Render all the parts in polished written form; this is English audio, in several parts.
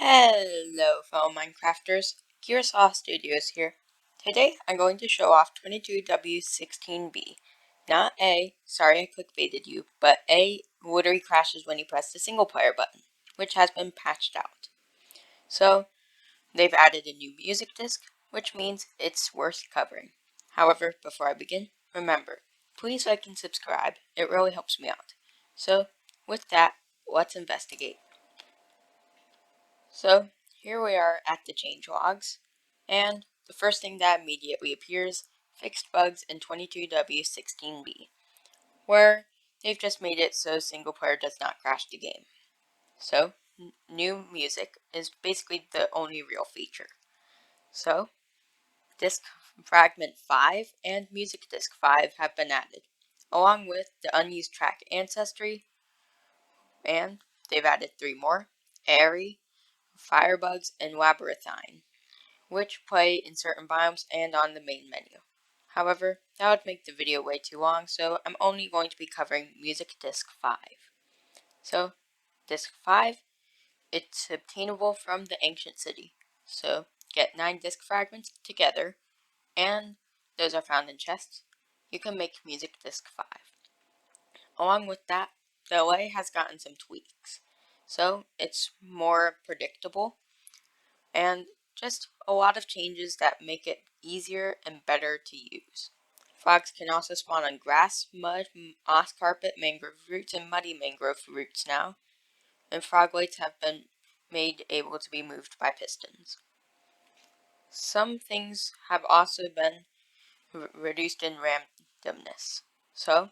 Hello, fellow Minecrafters. Gearsaw Studios here. Today, I'm going to show off 22w16b. Not A, sorry I clickbaited you, but A literally crashes when you press the single player button, which has been patched out. So, they've added a new music disc, which means it's worth covering. However, before I begin, remember, please like and subscribe. It really helps me out. So, with that, let's investigate. So here we are at the change logs, and the first thing that immediately appears, fixed bugs in 22w16b, where they've just made it so single player does not crash the game. So new music is basically the only real feature. So disk fragment 5 and music disk 5 have been added, along with the unused track Ancestry, and they've added 3 more, Aerie, Firebugs, and Labyrinthine, which play in certain biomes and on the main menu. However, that would make the video way too long, so I'm only going to be covering Music Disc 5. So, Disc 5, it's obtainable from the Ancient City. So, get 9 disc fragments together, and those are found in chests. You can make Music Disc 5. Along with that, the delay has gotten some tweaks. So, it's more predictable, and just a lot of changes that make it easier and better to use. Frogs can also spawn on grass, mud, moss carpet, mangrove roots, and muddy mangrove roots now, and froglegs have been made able to be moved by pistons. Some things have also been reduced in randomness. So,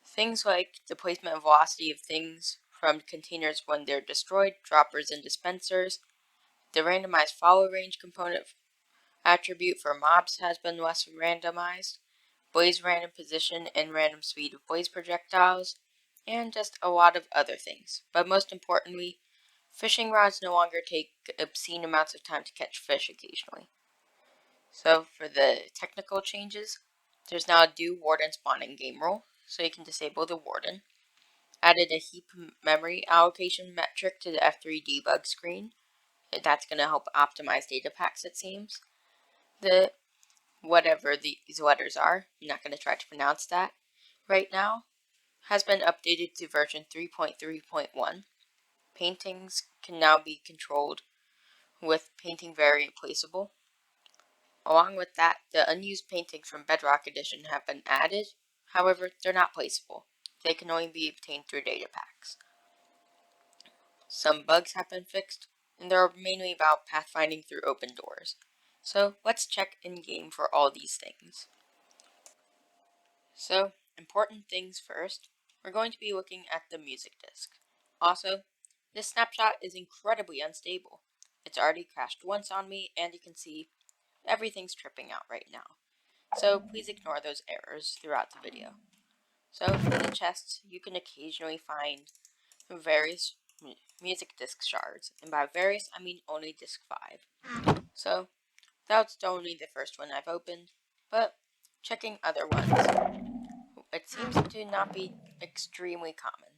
things like the placement and velocity of things from containers when they're destroyed, droppers and dispensers, the randomized follow range component attribute for mobs has been less randomized, blaze random position and random speed of blaze projectiles, and just a lot of other things. But most importantly, fishing rods no longer take obscene amounts of time to catch fish occasionally. So for the technical changes, there's now a do warden spawning game rule, so you can disable the warden. Added a heap memory allocation metric to the F3 debug screen. That's going to help optimize data packs, it seems. The whatever these letters are, I'm not going to try to pronounce that right now, has been updated to version 3.3.1. Paintings can now be controlled with painting variant placeable. Along with that, the unused paintings from Bedrock Edition have been added. However, they're not placeable. They can only be obtained through data packs. Some bugs have been fixed, and they're mainly about pathfinding through open doors. So let's check in-game for all these things. So, important things first, we're going to be looking at the music disc. Also, this snapshot is incredibly unstable. It's already crashed once on me, and you can see everything's tripping out right now. So please ignore those errors throughout the video. So in the chests, you can occasionally find various music disc shards, and by various I mean only disc 5. So that's only the first one I've opened, but checking other ones, it seems to not be extremely common.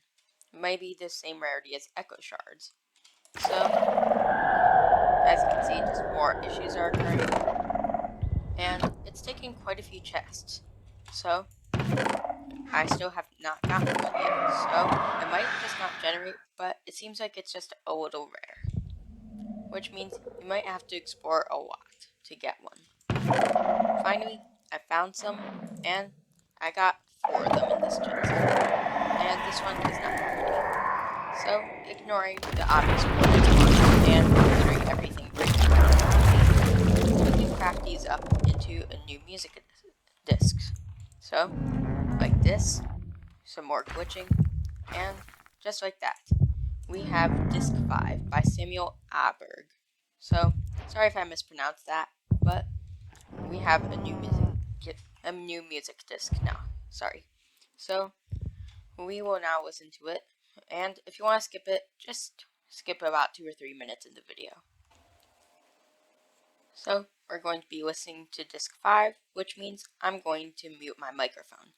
It may be the same rarity as echo shards. So, as you can see, just more issues are occurring, and it's taking quite a few chests. So, I still have not gotten one yet, so it might just not generate, but it seems like it's just a little rare. Which means you might have to explore a lot to get one. Finally, I found some, and I got 4 of them in this chest. And this one is not pretty. So, ignoring the obvious warnings and considering everything breaking down, we can craft these up into a new music discs. So, like this, some more glitching, and just like that, we have Disc 5 by Samuel Aberg. So, sorry if I mispronounced that, but we have a new music disc now. Sorry. So, we will now listen to it, and if you want to skip it, just skip about 2 or 3 minutes in the video. So, we're going to be listening to Disc 5, which means I'm going to mute my microphone.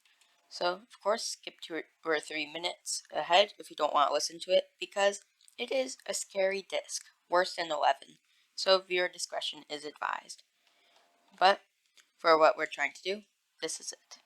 So, of course, skip 2 or 3 minutes ahead if you don't want to listen to it, because it is a scary disc worse than 11, so viewer discretion is advised. But for what we're trying to do, this is it.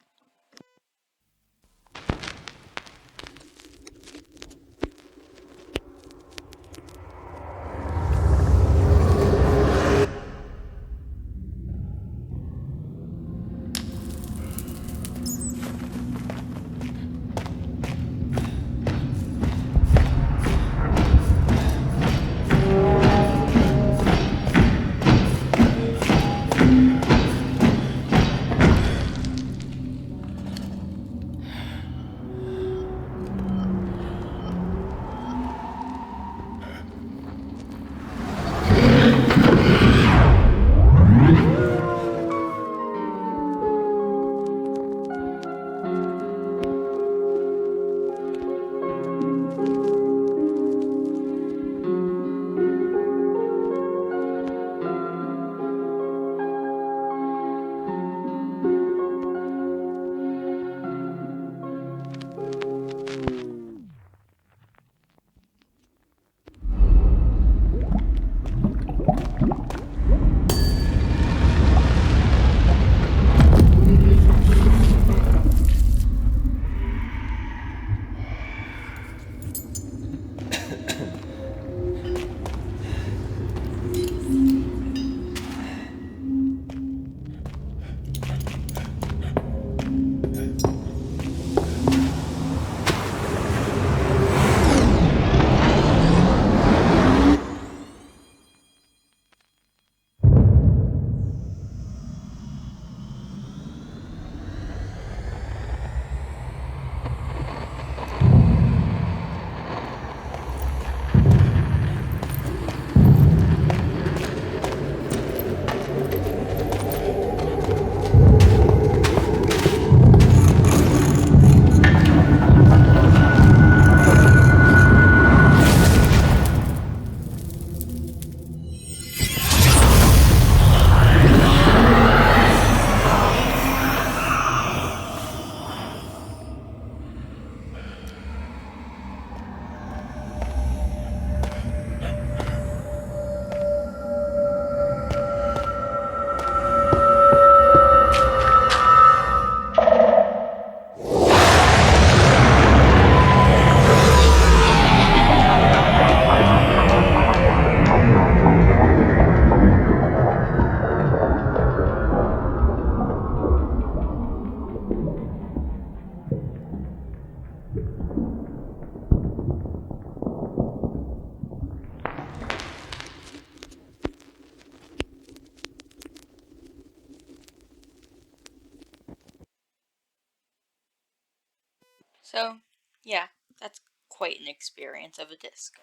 So, yeah, that's quite an experience of a disc.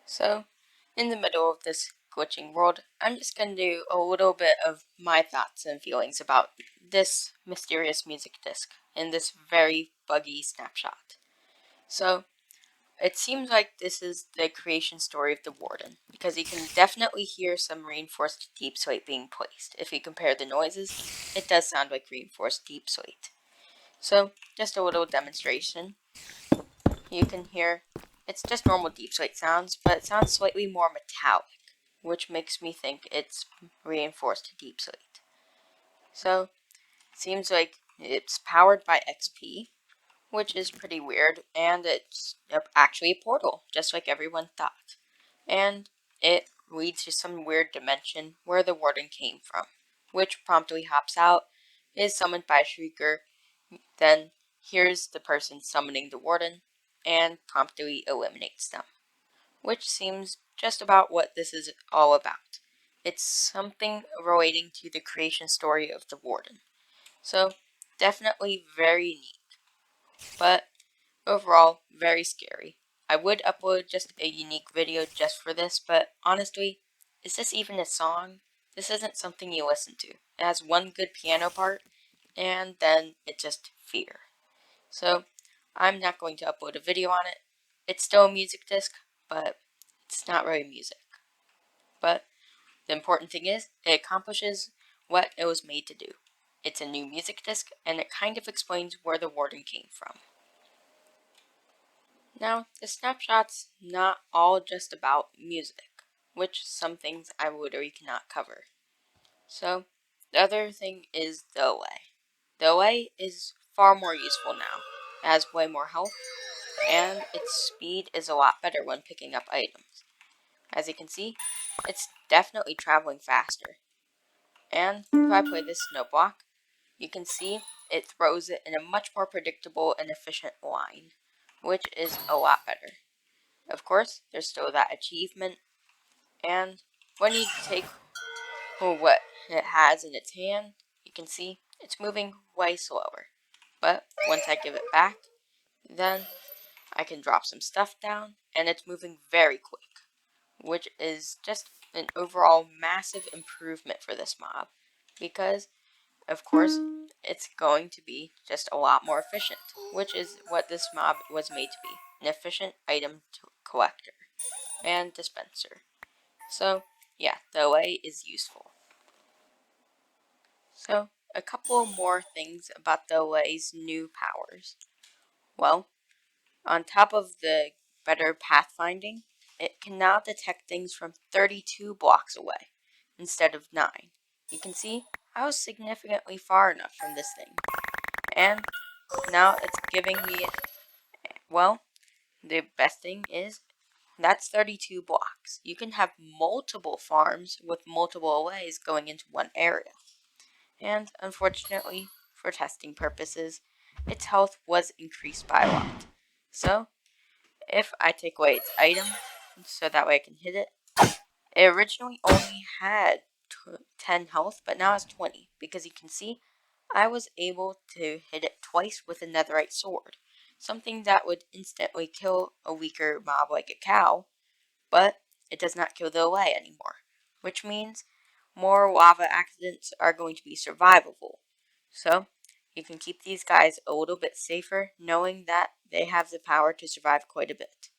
So, in the middle of this glitching world, I'm just going to do a little bit of my thoughts and feelings about this mysterious music disc in this very buggy snapshot. So, it seems like this is the creation story of the warden, because you can definitely hear some reinforced deep slate being placed. If you compare the noises, it does sound like reinforced deep slate. So, just a little demonstration. You can hear it's just normal deep slate sounds, but it sounds slightly more metallic, which makes me think it's reinforced deep slate. So, it seems like it's powered by XP, which is pretty weird, and it's actually a portal, just like everyone thought. And it leads to some weird dimension where the warden came from, which promptly hops out, is summoned by a Shrieker, then hears the person summoning the warden, and promptly eliminates them, which seems just about what this is all about. It's something relating to the creation story of the warden. So, definitely very neat, but overall, very scary. I would upload just a unique video just for this, but honestly, is this even a song? This isn't something you listen to. It has one good piano part, and then it's just fear. So, I'm not going to upload a video on it. It's still a music disc, but it's not really music. But the important thing is, it accomplishes what it was made to do. It's a new music disc, and it kind of explains where the warden came from. Now, the snapshot's not all just about music, which some things I literally cannot cover. So, the other thing is the away. The away is far more useful now. It has way more health, and its speed is a lot better when picking up items. As you can see, it's definitely traveling faster. And if I play this snow block, you can see it throws it in a much more predictable and efficient line, which is a lot better. Of course, there's still that achievement, and when you take what it has in its hand, you can see it's moving way slower. But once I give it back, then I can drop some stuff down, and it's moving very quick, which is just an overall massive improvement for this mob, because, of course, it's going to be just a lot more efficient, which is what this mob was made to be, an efficient item collector and dispenser. So, yeah, the away is useful. So, a couple more things about the away's new powers. Well, on top of the better pathfinding, it can now detect things from 32 blocks away instead of 9. You can see I was significantly far enough from this thing. And now it's giving me, well, the best thing is that's 32 blocks. You can have multiple farms with multiple aways going into one area. And unfortunately, for testing purposes, its health was increased by a lot. So, if I take away its item, so that way I can hit it, it originally only had 10 health, but now it's 20, because you can see I was able to hit it twice with a netherite sword, something that would instantly kill a weaker mob like a cow, but it does not kill the away anymore, which means more lava accidents are going to be survivable. So, you can keep these guys a little bit safer, knowing that they have the power to survive quite a bit.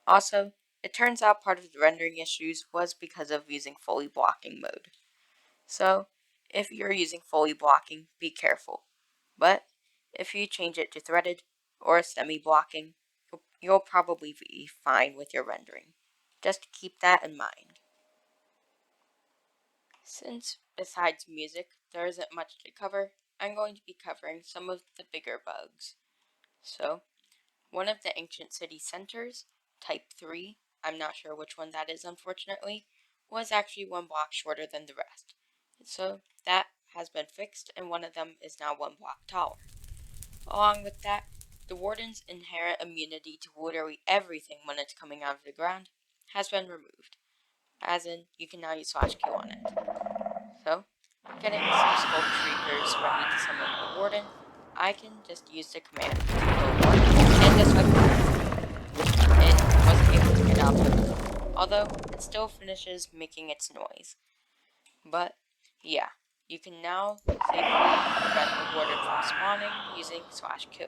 Also, it turns out part of the rendering issues was because of using fully blocking mode. So, if you're using fully blocking, be careful. But, if you change it to threaded or semi-blocking, you'll probably be fine with your rendering. Just keep that in mind. Since, besides music, there isn't much to cover, I'm going to be covering some of the bigger bugs. So, one of the ancient city centers, type 3, I'm not sure which one that is unfortunately, was actually one block shorter than the rest. So, that has been fixed, and one of them is now one block taller. Along with that, the warden's inherent immunity to literally everything when it's coming out of the ground has been removed, as in, you can now use /Q on it. So, getting some skull creepers ready to summon a warden, I can just use the command to kill warden, and just like that, it wasn't able to get out, although it still finishes making its noise. But, yeah, you can now safely prevent the warden from spawning using /Q.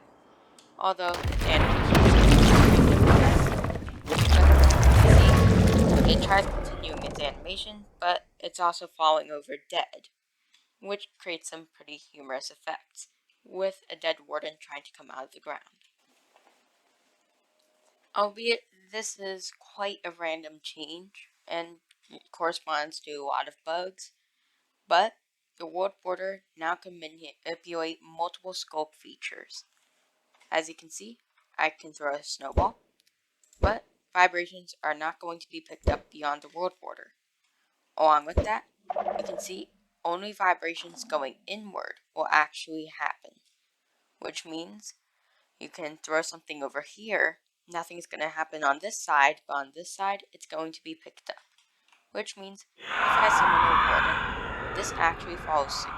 Although its animation is it tries continuing its animation, but it's also falling over dead, which creates some pretty humorous effects, with a dead warden trying to come out of the ground. Albeit this is quite a random change, and corresponds to a lot of bugs, but the world border now can manipulate multiple sculpt features. As you can see, I can throw a snowball, but vibrations are not going to be picked up beyond the world border. Along with that, you can see only vibrations going inward will actually happen, which means you can throw something over here, nothing's going to happen on this side, but on this side, it's going to be picked up, which means if I summon a warden, this actually follows suit.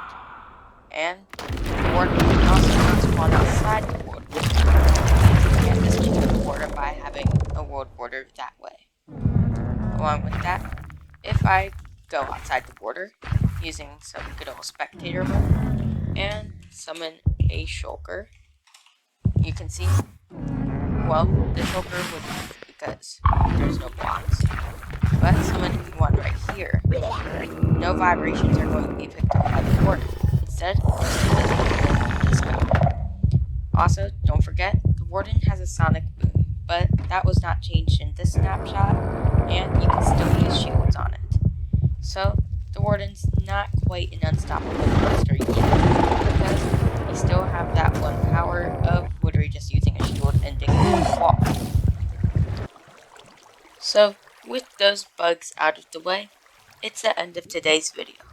And the warden can also not spawn outside the world border. You can't just cheat the border by having a world border that way. Along with that, if I go outside the border using some good old spectator mode and summon a shulker, you can see, well, the shulker would move because there's no blocks. But summoning one right here, no vibrations are going to be picked up by the warden. Instead, this guy. Also, don't forget, the warden has a sonic boom, but that was not changed in this snapshot, and you can still use shields on it. So, the Warden's not quite an unstoppable monster yet, because you still have that one power of literally just using a shield and digging through the wall. So, with those bugs out of the way, it's the end of today's video.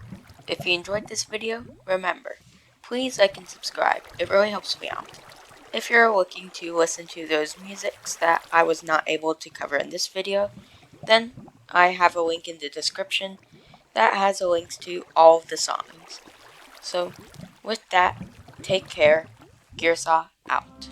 If you enjoyed this video, remember, please like and subscribe, it really helps me out. If you're looking to listen to those musics that I was not able to cover in this video, then I have a link in the description that has links to all of the songs. So, with that, take care, Gearsaw out.